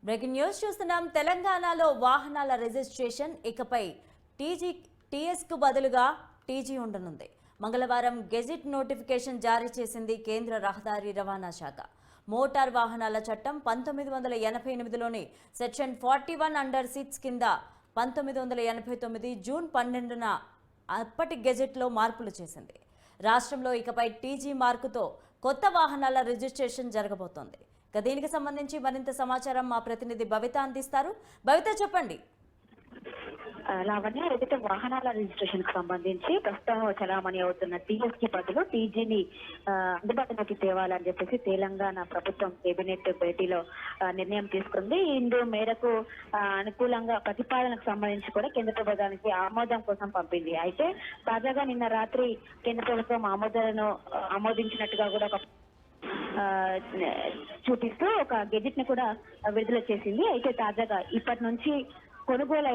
Breaking news చూస్తున్నాం. తెలంగాణలో వాహనాల రిజిస్ట్రేషన్ ఇకపై టీఎస్ కు బదులుగా టీజీ ఉండనుంది. మంగళవారం గెజిట్ నోటిఫికేషన్ జారీ చేసింది కేంద్ర రహదారి రవాణా శాఖ. మోటార్ వాహనాల చట్టం 1988లోని సెక్షన్ 41 అండర్ 6 కింద 1989 జూన్ 12న అప్పటి గెజిట్లో మార్పులు చేసింది. రాష్ట్రంలో ఇకపై టీజీ మార్కుతో కొత్త వాహనాల రిజిస్ట్రేషన్ జరగబోతోంది. దీనికి సంబంధించి మరింత సమాచారం మా ప్రతినిధి భవిత అందిస్తారు. భవిత, చెప్పండి. లావణ్య, ఏదైతే వాహనాల రిజిస్ట్రేషన్ కి సంబంధించి ప్రస్తుతం చలామణి అవుతున్న టీఎస్ కి బదులు టీజీని అందుబాటులోకి తేవాలని చెప్పేసి తెలంగాణ ప్రభుత్వం కేబినెట్ భేటీలో నిర్ణయం తీసుకుంది. ఇందు మేరకు అనుకూలంగా ప్రతిపాదనకు సంబంధించి కూడా కేంద్ర ప్రభుత్వానికి ఆమోదం కోసం పంపింది. అయితే తాజాగా నిన్న రాత్రి కేంద్ర ప్రభుత్వం ఆమోదించినట్టుగా కూడా ఒక చూపిస్తూ ఒక గెజిట్ ని కూడా విడుదల చేసింది. అయితే తాజాగా ఇప్పటి నుంచి కొనుగోలు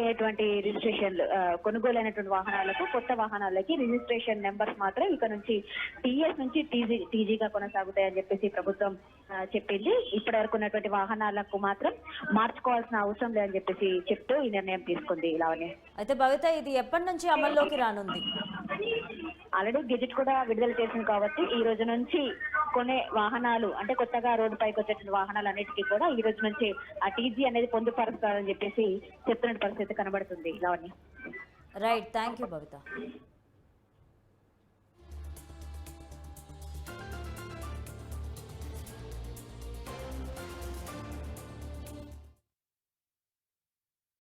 అయినటువంటి వాహనాలకు, కొత్త వాహనాలకి రిజిస్ట్రేషన్ నెంబర్స్ మాత్రం ఇక నుంచి టీఎస్ నుంచి టీజీగా కొనసాగుతాయని చెప్పేసి ప్రభుత్వం చెప్పింది. ఇప్పటి వరకు ఉన్నటువంటి వాహనాలకు మాత్రం మార్చుకోవాల్సిన అవసరం లేదని చెప్పేసి చెప్తూ ఈ నిర్ణయం తీసుకుంది. లావణ్య, అయితే భవిత, ఇది ఎప్పటి నుంచి అమల్లోకి రానుంది? ఆల్రెడీ గెజిట్ కూడా విడుదల చేసింది కాబట్టి ఈ రోజు నుంచి కొనే వాహనాలు, అంటే కొత్తగా రోడ్డు పైకి వచ్చేటువంటి వాహనాలు అన్నిటికీ కూడా ఈ రోజు నుంచి ఆ టీజీ అనేది పొందుపరుస్తారని చెప్పేసి చెప్తున్న పరిస్థితి కనబడుతుంది. Lavanya, right, thank you Bhavitha.